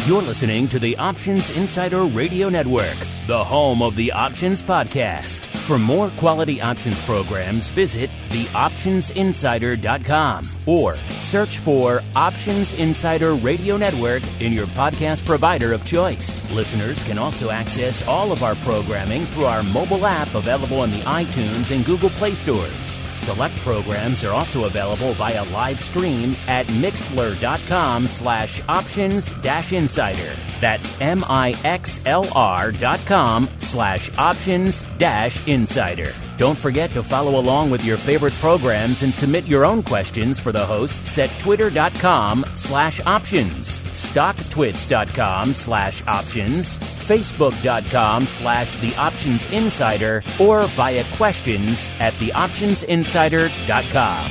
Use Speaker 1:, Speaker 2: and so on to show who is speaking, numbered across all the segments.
Speaker 1: You're listening to the Options Insider Radio Network, the home of the Options Podcast. For more quality options programs, visit theoptionsinsider.com or search for Options Insider Radio Network in your podcast provider of choice. Listeners can also access all of our programming through our mobile app available in the iTunes and Google Play stores. Select programs are also available via live stream at mixlr.com/options-insider. That's mixlr.com/options-insider. Don't forget to follow along with your favorite programs and submit your own questions for the hosts at twitter.com/options, stocktwits.com/options, facebook.com/theoptionsinsider, or via questions at theoptionsinsider.com.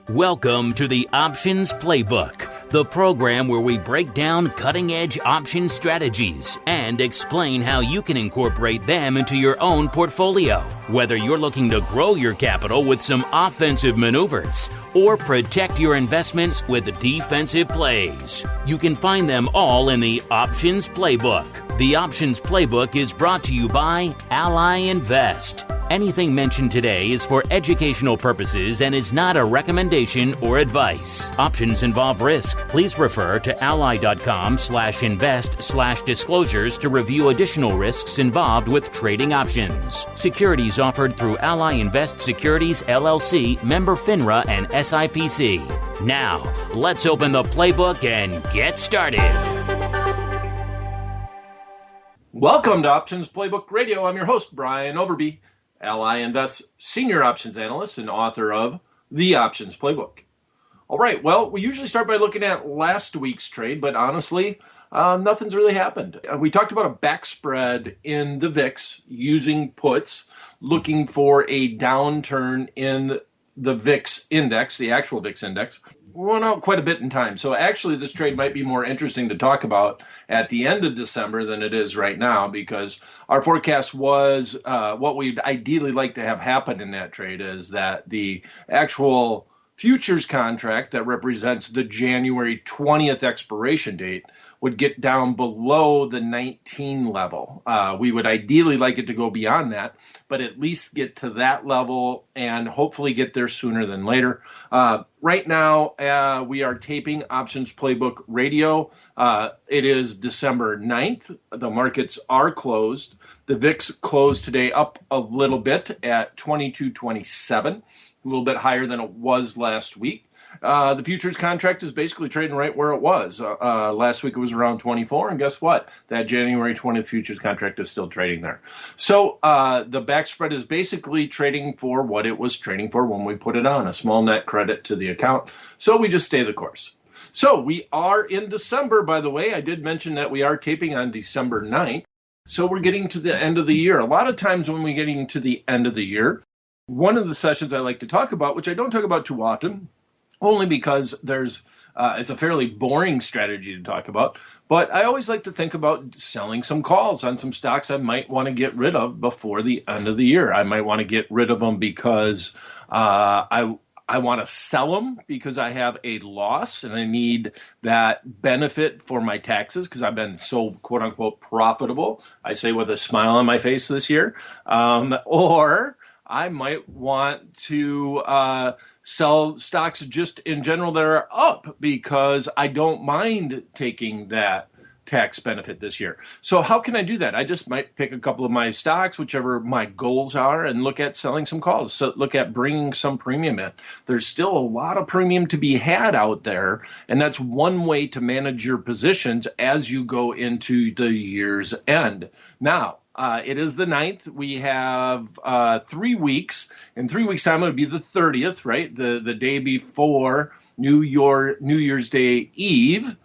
Speaker 1: Welcome to the Options Playbook, the program where we break down cutting-edge option strategies and explain how you can incorporate them into your own portfolio. Whether you're looking to grow your capital with some offensive maneuvers or protect your investments with defensive plays, you can find them all in the Options Playbook. The Options Playbook is brought to you by Ally Invest. Anything mentioned today is for educational purposes and is not a recommendation or advice. Options involve risk. Please refer to ally.com/invest/disclosures to review additional risks involved with trading options. Securities offered through Ally Invest Securities LLC, member FINRA and SIPC. Now, let's open the playbook and get started.
Speaker 2: Welcome to Options Playbook Radio. I'm your host, Brian Overby, Ally Invest Senior Options Analyst and author of The Options Playbook. All right, well, we usually start by looking at last week's trade, but honestly, nothing's really happened. We talked about a back spread in the VIX using puts, looking for a downturn in the VIX index, the actual VIX index. We went out quite a bit in time. So actually, this trade might be more interesting to talk about at the end of December than it is right now, because our forecast was what we'd ideally like to have happen in that trade is that the actual futures contract that represents the January 20th expiration date would get down below the 19 level. We would ideally like it to go beyond that, but at least get to that level and hopefully get there sooner than later. Right now, we are taping Options Playbook Radio. It is December 9th. The markets are closed. The VIX closed today up a little bit at 22.27. A little bit higher than it was last week. The futures contract is basically trading right where it was. Last week it was around 24, and guess what? That January 20th futures contract is still trading there. So the back spread is basically trading for what it was trading for when we put it on, a small net credit to the account. So we just stay the course. So we are in December, by the way. I did mention that we are taping on December 9th. So we're getting to the end of the year. A lot of times when we're getting to the end of the year, one of the sessions I like to talk about, which I don't talk about too often, only because it's a fairly boring strategy to talk about, but I always like to think about selling some calls on some stocks I might want to get rid of before the end of the year. I might want to get rid of them because I want to sell them because I have a loss and I need that benefit for my taxes because I've been so quote unquote profitable, I say with a smile on my face this year, or I might want to sell stocks just in general that are up because I don't mind taking that tax benefit this year. So how can I do that? I just might pick a couple of my stocks, whichever my goals are, and look at selling some calls. So look at bringing some premium in. There's still a lot of premium to be had out there, and that's one way to manage your positions as you go into the year's end. Now, it is the 9th. We have 3 weeks. In 3 weeks' time, it would be the 30th, right? The day before New Year's Day Eve.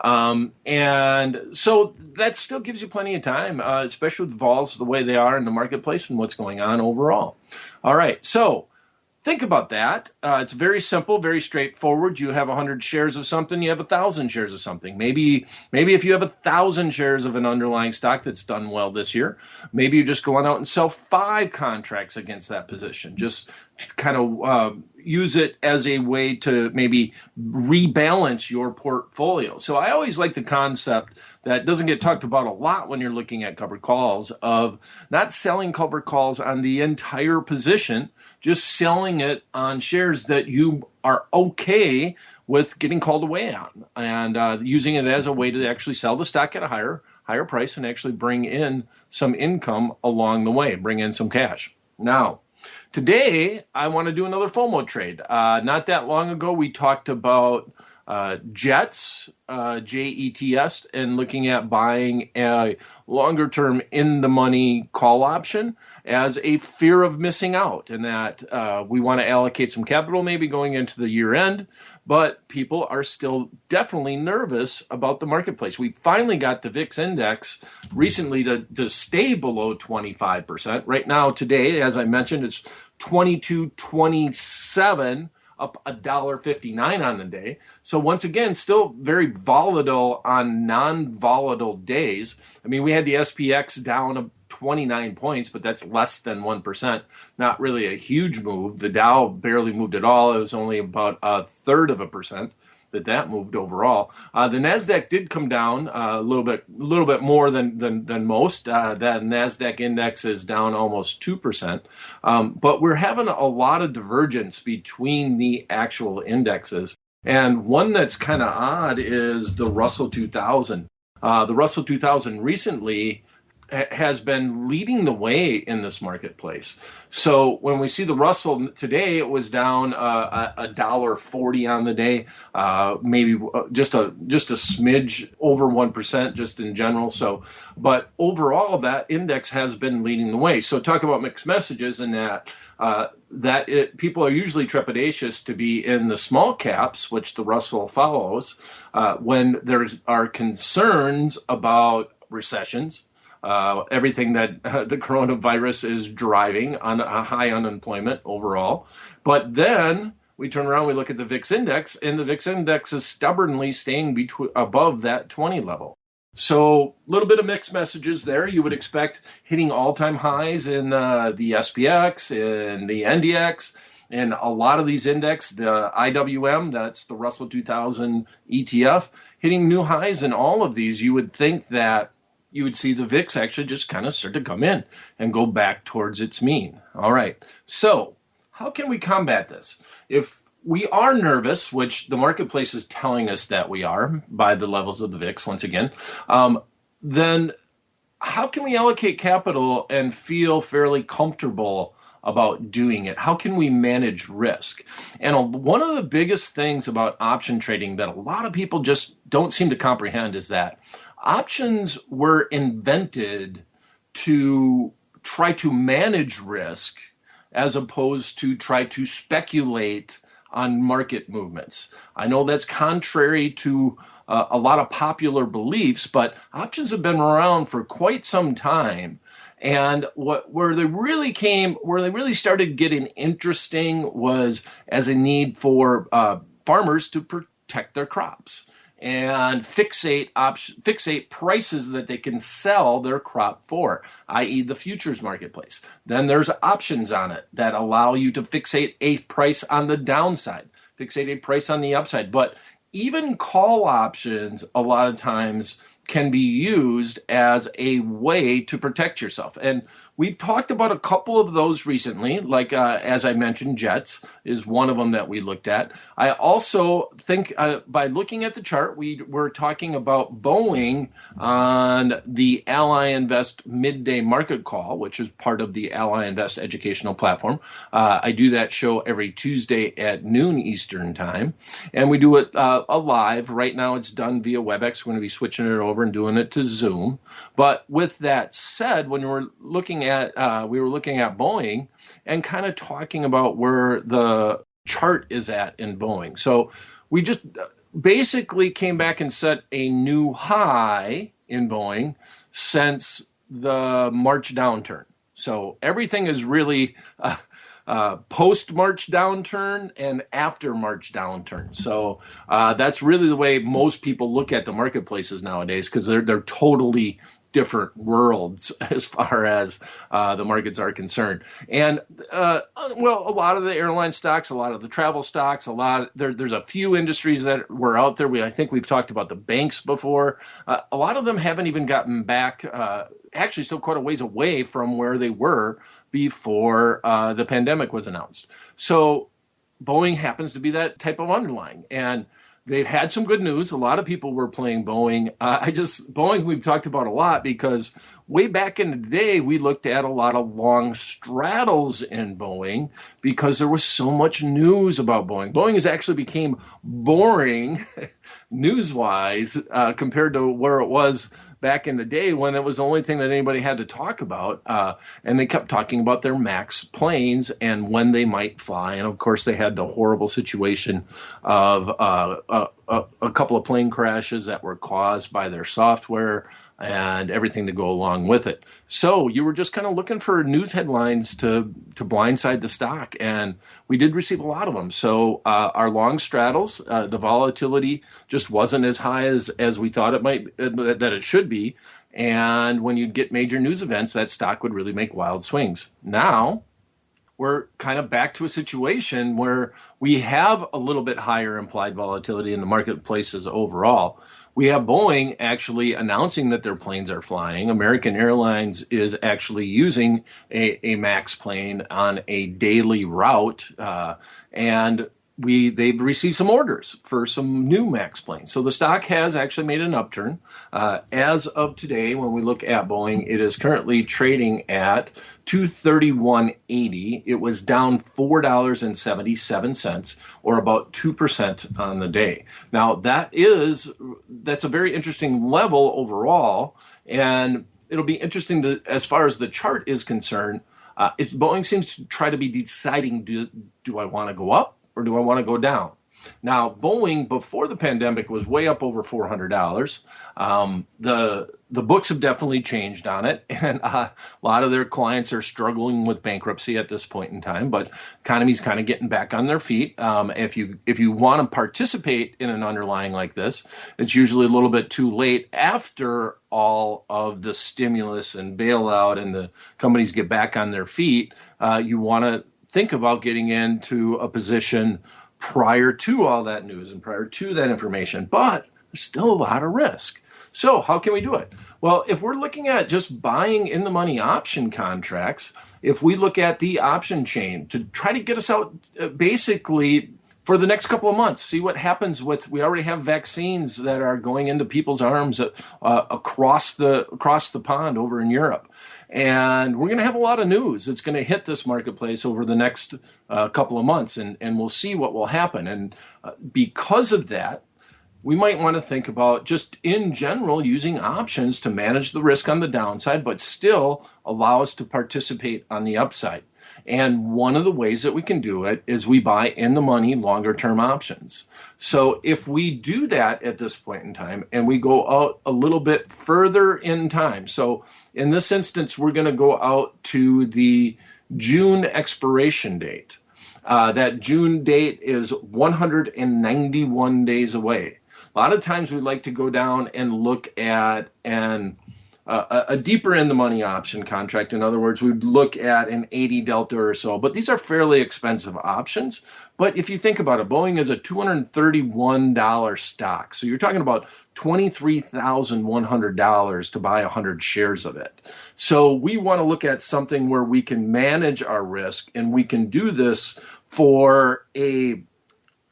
Speaker 2: And so that still gives you plenty of time, especially with vols the way they are in the marketplace and what's going on overall. All right. So think about that. It's very simple, very straightforward. You have 100 shares of something, you have 1,000 shares of something. Maybe if you have 1,000 shares of an underlying stock that's done well this year, maybe you just go on out and sell 5 contracts against that position. Just kind of use it as a way to maybe rebalance your portfolio. So I always like the concept that doesn't get talked about a lot when you're looking at covered calls of not selling covered calls on the entire position, just selling it on shares that you are okay with getting called away on, and using it as a way to actually sell the stock at a higher price and actually bring in some income along the way, bring in some cash. Now, today, I want to do another FOMO trade. Not that long ago, we talked about JETS, JETS, and looking at buying a longer-term in-the-money call option as a fear of missing out, and that we want to allocate some capital maybe going into the year end, but people are still definitely nervous about the marketplace. We finally got the VIX index recently to stay below 25%. Right now, today, as I mentioned, it's 22.27, up $1.59 on the day. So once again, still very volatile on non-volatile days. I mean, we had the SPX down 29 points, but that's less than 1%. Not really a huge move. The Dow barely moved at all. It was only about 1/3 of a percent that moved overall. The Nasdaq did come down a little bit more than most. That Nasdaq index is down almost 2%. But we're having a lot of divergence between the actual indexes. And one that's kind of odd is the Russell 2000. The Russell 2000 recently has been leading the way in this marketplace. So when we see the Russell today, it was down $1.40 on the day, maybe just a smidge over 1% just in general. So, but overall, that index has been leading the way. So talk about mixed messages in that. People are usually trepidatious to be in the small caps, which the Russell follows, when there are concerns about recessions. Everything that the coronavirus is driving on a high unemployment overall. But then we turn around, we look at the VIX index, and the VIX index is stubbornly staying above that 20 level. So a little bit of mixed messages there. You would expect hitting all-time highs in the SPX and the NDX. And a lot of these index, the IWM, that's the Russell 2000 ETF, hitting new highs in all of these. You would think that you would see the VIX actually just kind of start to come in and go back towards its mean. All right. So how can we combat this? If we are nervous, which the marketplace is telling us that we are by the levels of the VIX, once again, then how can we allocate capital and feel fairly comfortable about doing it? How can we manage risk? And one of the biggest things about option trading that a lot of people just don't seem to comprehend is that options were invented to try to manage risk as opposed to try to speculate on market movements. I know that's contrary to a lot of popular beliefs, but options have been around for quite some time. And where they really started getting interesting was as a need for farmers to protect their crops and fixate prices that they can sell their crop for, i.e. the futures marketplace. Then there's options on it that allow you to fixate a price on the downside, fixate a price on the upside. But even call options a lot of times can be used as a way to protect yourself. And we've talked about a couple of those recently, like as I mentioned, JETS is one of them that we looked at. I also think by looking at the chart, we were talking about Boeing on the Ally Invest midday market call, which is part of the Ally Invest educational platform. I do that show every Tuesday at noon Eastern time, and we do it live. Right now it's done via WebEx. We're going to be switching it over and doing it to Zoom. But with that said, when we were looking at Boeing and kind of talking about where the chart is at in Boeing. So we just basically came back and set a new high in Boeing since the March downturn. So everything is really post-March downturn and after March downturn. So that's really the way most people look at the marketplaces nowadays, because they're totally different worlds as far as the markets are concerned. And a lot of the airline stocks, a lot of the travel stocks, there's a few industries that were out there. I think we've talked about the banks before. A lot of them haven't even gotten back, actually still quite a ways away from where they were before the pandemic was announced. So Boeing happens to be that type of underlying. And they've had some good news. A lot of people were playing Boeing. Boeing we've talked about a lot because way back in the day, we looked at a lot of long straddles in Boeing because there was so much news about Boeing. Boeing has actually became boring news-wise compared to where it was back in the day when it was the only thing that anybody had to talk about. And they kept talking about their MAX planes and when they might fly. And, of course, they had the horrible situation of a couple of plane crashes that were caused by their software and everything to go along with it. So you were just kind of looking for news headlines to blindside the stock, and we did receive a lot of them. So our long straddles, the volatility just wasn't as high as we thought that it should be. And when you get major news events, that stock would really make wild swings. Now we're kind of back to a situation where we have a little bit higher implied volatility in the marketplaces overall. We have Boeing actually announcing that their planes are flying. American Airlines is actually using a MAX plane on a daily route, and they've received some orders for some new MAX planes. So the stock has actually made an upturn. As of today, when we look at Boeing, it is currently trading at $231.80. It was down $4.77, or about 2% on the day. Now, that's a very interesting level overall, and it'll be interesting as far as the chart is concerned. Boeing seems to try to be deciding, do I want to go up or do I want to go down? Now, Boeing, before the pandemic, was way up over $400. The books have definitely changed on it, and a lot of their clients are struggling with bankruptcy at this point in time, but economy's kind of getting back on their feet. If you want to participate in an underlying like this, it's usually a little bit too late after all of the stimulus and bailout and the companies get back on their feet. You want to think about getting into a position prior to all that news and prior to that information, but there's still a lot of risk. So how can we do it? Well, if we're looking at just buying in the money option contracts, if we look at the option chain to try to get us out basically for the next couple of months, see what happens we already have vaccines that are going into people's arms across the pond over in Europe. And we're going to have a lot of news. It's going to hit this marketplace over the next couple of months, and we'll see what will happen. And because of that, we might want to think about just in general using options to manage the risk on the downside, but still allow us to participate on the upside. And one of the ways that we can do it is we buy in the money longer term options. So if we do that at this point in time and we go out a little bit further in time, so in this instance, we're going to go out to the June expiration date. That June date is 191 days away. A lot of times we like to go down and look at a deeper in the money option contract. In other words, we'd look at an 80 delta or so, but these are fairly expensive options. But if you think about it, Boeing is a $231 stock. So you're talking about $23,100 to buy 100 shares of it. So we want to look at something where we can manage our risk, and we can do this for a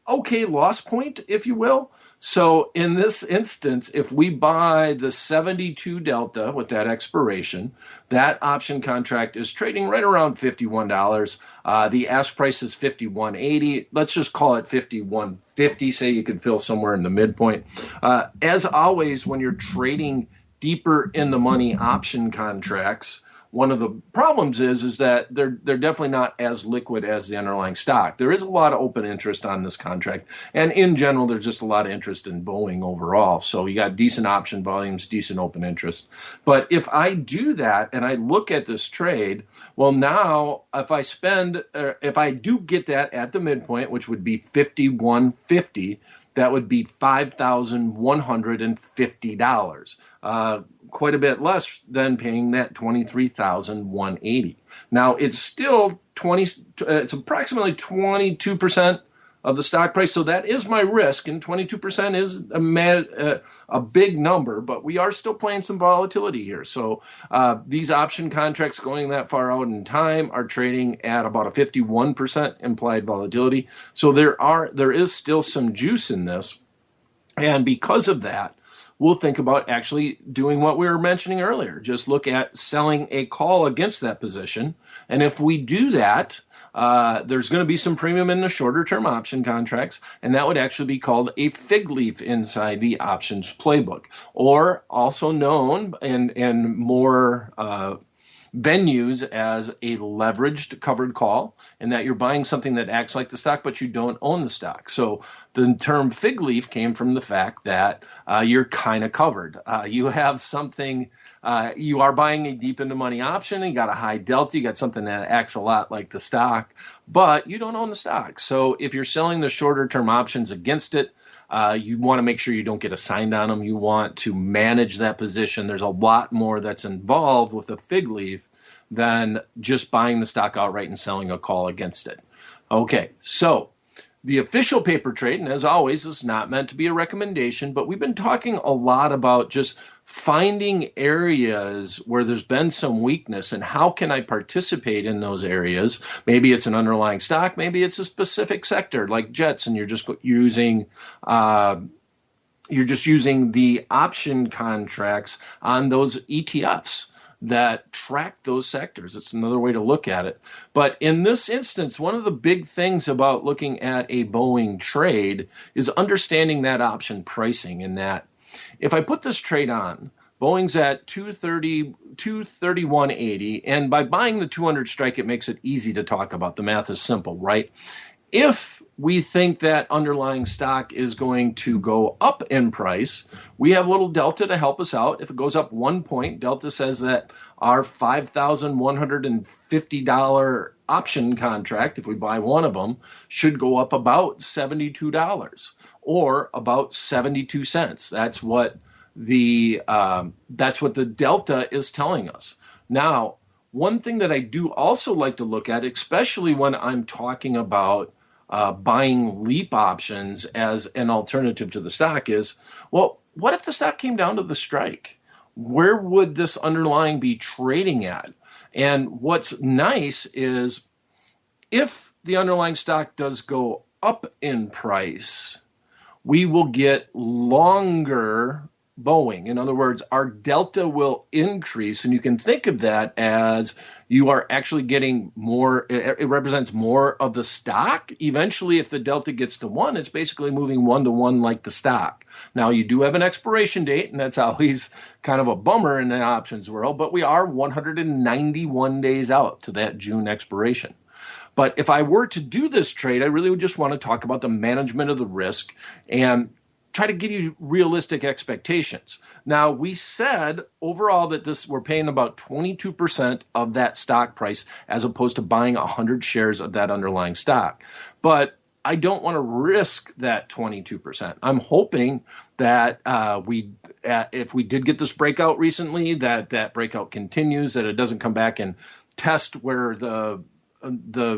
Speaker 2: okay loss point, if you will. So in this instance, if we buy the 72 delta with that expiration, that option contract is trading right around $51. The ask price is $51.80. Let's just call it $51.50. Say you could fill somewhere in the midpoint. As always, when you're trading deeper in the money option contracts, one of the problems is that they're definitely not as liquid as the underlying stock. There is a lot of open interest on this contract, and in general, there's just a lot of interest in Boeing overall. So you got decent option volumes, decent open interest. But if I do that and I look at this trade, well, now if I do get that at the midpoint, which would be 51.50, that would be $5,150. Quite a bit less than paying that $23,180. Now it's still it's approximately 22% of the stock price, so that is my risk, and 22% is a big number, but we are still playing some volatility here. So these option contracts going that far out in time are trading at about a 51% implied volatility. So there is still some juice in this, and because of that, we'll think about actually doing what we were mentioning earlier. Just look at selling a call against that position. And if we do that, there's going to be some premium in the shorter term option contracts, and that would actually be called a fig leaf inside the options playbook, or also known in more venues as a leveraged covered call, and that you're buying something that acts like the stock, but you don't own the stock. So the term fig leaf came from the fact that you're kind of covered. You have something, you are buying a deep into money option, and you got a high delta, you got something that acts a lot like the stock, but you don't own the stock. So if you're selling the shorter term options against it, you want to make sure you don't get assigned on them. You want to manage that position. There's a lot more that's involved with a fig leaf than just buying the stock outright and selling a call against it. Okay, so the official paper trade, and as always, is not meant to be a recommendation, but we've been talking a lot about just finding areas where there's been some weakness and how can I participate in those areas. Maybe it's an underlying stock, maybe it's a specific sector like jets, and you're just using the option contracts on those ETFs that track those sectors. It's another way to look at it. But in this instance, one of the big things about looking at a Boeing trade is understanding that option pricing, and that if I put this trade on, Boeing's at 231.80, and by buying the 200 strike, it makes it easy to talk about. The math is simple, right? If we think that underlying stock is going to go up in price, we have a little delta to help us out. If it goes up 1 point, delta says that our $5,150 option contract, if we buy one of them, should go up about $72 or about 72 cents. That's what the delta is telling us. Now, one thing that I do also like to look at, especially when I'm talking about buying leap options as an alternative to the stock, is, well, what if the stock came down to the strike? Where would this underlying be trading at? And what's nice is if the underlying stock does go up in price, we will get longer Boeing. In other words, our delta will increase, and you can think of that as you are actually getting more. It represents more of the stock. Eventually, if the delta gets to 1, it's basically moving 1-to-1 like the stock. Now, you do have an expiration date, and that's always kind of a bummer in the options world, but we are 191 days out to that June expiration. But if I were to do this trade, I really would just want to talk about the management of the risk and try to give you realistic expectations. Now, we said overall that we're paying about 22% of that stock price as opposed to buying 100 shares of that underlying stock. But I don't want to risk that 22%. I'm hoping that if we did get this breakout recently, that breakout continues, that it doesn't come back and test where the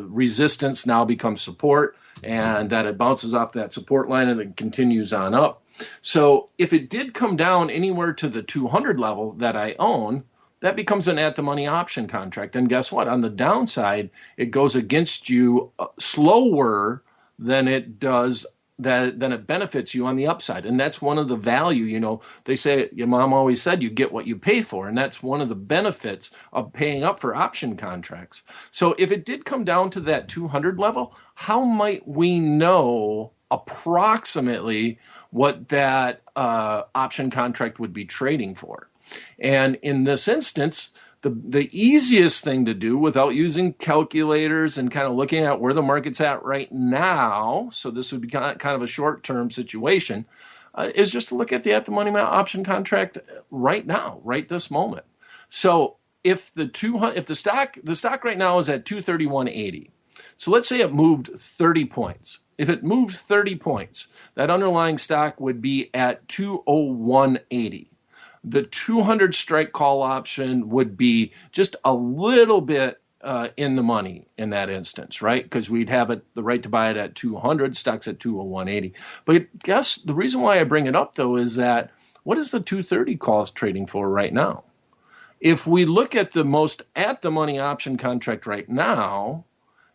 Speaker 2: resistance now becomes support, and that it bounces off that support line and it continues on up. So if it did come down anywhere to the 200 level that I own, that becomes an at-the-money option contract. And guess what? On the downside, it goes against you slower than it does than it benefits you on the upside. And that's one of the value, they say, your mom always said you get what you pay for. And that's one of the benefits of paying up for option contracts. So if it did come down to that 200 level, how might we know approximately what that option contract would be trading for? And in this instance, The easiest thing to do without using calculators and kind of looking at where the market's at right now, so this would be kind of a short-term situation, is just to look at the at-the-money option contract right now, right this moment. So if the stock right now is at 231.80, so let's say it moved 30 points. If it moved 30 points, that underlying stock would be at 201.80. The 200 strike call option would be just a little bit in the money in that instance, right? Because we'd have the right to buy it at 200, stock's at 201.80. But guess the reason why I bring it up, though, is that what is the 230 call trading for right now? If we look at the most at-the-money option contract right now,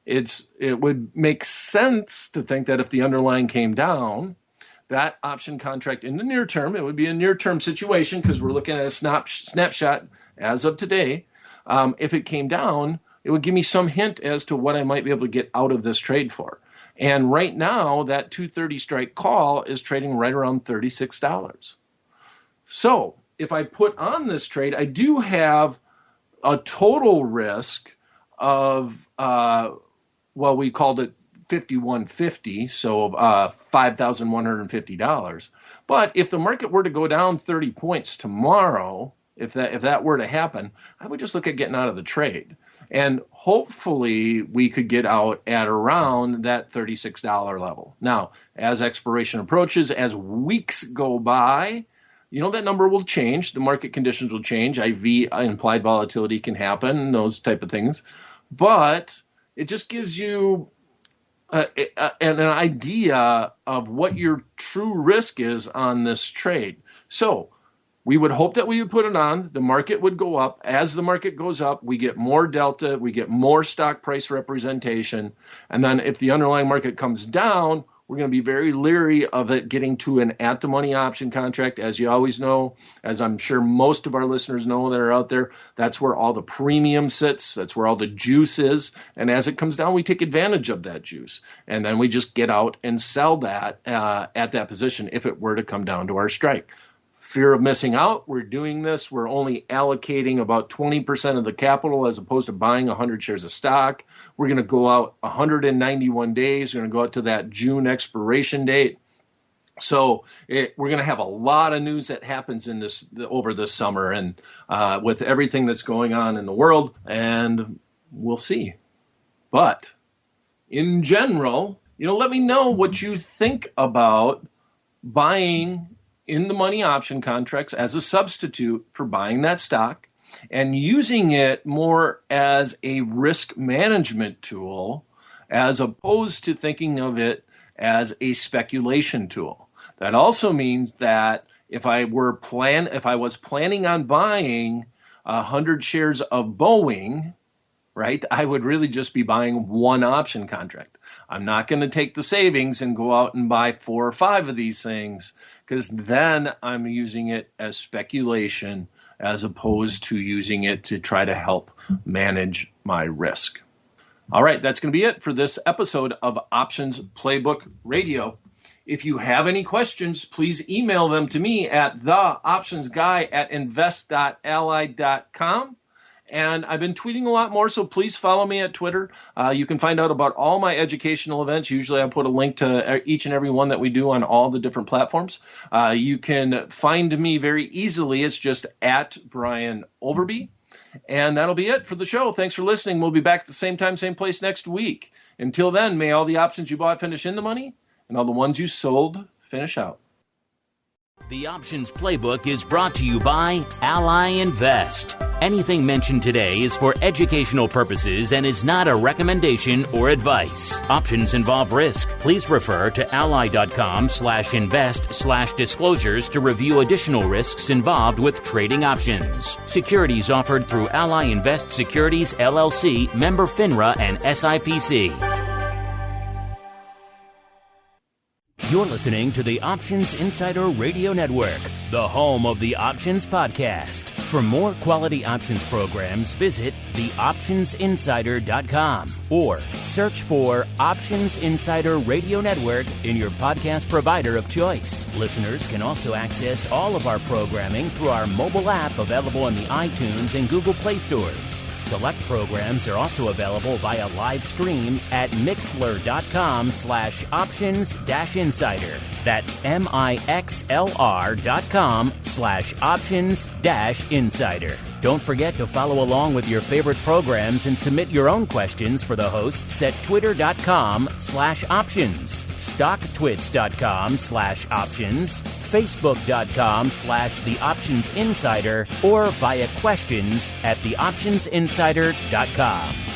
Speaker 2: it would make sense to think that if the underlying came down, that option contract in the near term, it would be a near-term situation because we're looking at a snapshot as of today. If it came down, it would give me some hint as to what I might be able to get out of this trade for. And right now, that 230 strike call is trading right around $36. So if I put on this trade, I do have a total risk of, we called it 5150, so $5,150. But if the market were to go down 30 points tomorrow, if that were to happen, I would just look at getting out of the trade. And hopefully we could get out at around that $36 level. Now, as expiration approaches, as weeks go by, that number will change. The market conditions will change. Implied volatility can happen, those type of things. But it just gives you an idea of what your true risk is on this trade. So we would hope that we would put it on. The market would go up. As the market goes up, we get more delta. We get more stock price representation. And then if the underlying market comes down, we're going to be very leery of it getting to an at-the-money option contract. As you always know, as I'm sure most of our listeners know that are out there, that's where all the premium sits. That's where all the juice is. And as it comes down, we take advantage of that juice. And then we just get out and sell that at that position if it were to come down to our strike. Fear of missing out, we're doing this. We're only allocating about 20% of the capital as opposed to buying 100 shares of stock. We're going to go out 191 days. We're going to go out to that June expiration date. So we're going to have a lot of news that happens over this summer and with everything that's going on in the world, and we'll see. But in general, let me know what you think about buying in the money option contracts as a substitute for buying that stock and using it more as a risk management tool as opposed to thinking of it as a speculation tool. That also means that if I was planning on buying 100 shares of Boeing, right, I would really just be buying one option contract. I'm not going to take the savings and go out and buy 4 or 5 of these things, because then I'm using it as speculation as opposed to using it to try to help manage my risk. All right, that's going to be it for this episode of Options Playbook Radio. If you have any questions, please email them to me at theoptionsguy@invest.ally.com. And I've been tweeting a lot more, so please follow me at Twitter. You can find out about all my educational events. Usually I put a link to each and every one that we do on all the different platforms. You can find me very easily. It's just at Brian Overby. And that'll be it for the show. Thanks for listening. We'll be back at the same time, same place next week. Until then, may all the options you bought finish in the money, and all the ones you sold finish out.
Speaker 1: The Options Playbook is brought to you by Ally Invest. Anything mentioned today is for educational purposes and is not a recommendation or advice. Options involve risk. Please refer to ally.com/invest/disclosures to review additional risks involved with trading options. Securities offered through Ally Invest Securities, LLC, member FINRA and SIPC. You're listening to the Options Insider Radio Network, the home of the Options Podcast. For more quality options programs, visit theoptionsinsider.com or search for Options Insider Radio Network in your podcast provider of choice. Listeners can also access all of our programming through our mobile app available in the iTunes and Google Play stores. Select programs are also available via live stream at mixlr.com/options-insider. That's mixlr.com/options-insider. Don't forget to follow along with your favorite programs and submit your own questions for the hosts at twitter.com/options, stocktwits.com/options, facebook.com/theoptionsinsider, or via questions@theoptionsinsider.com.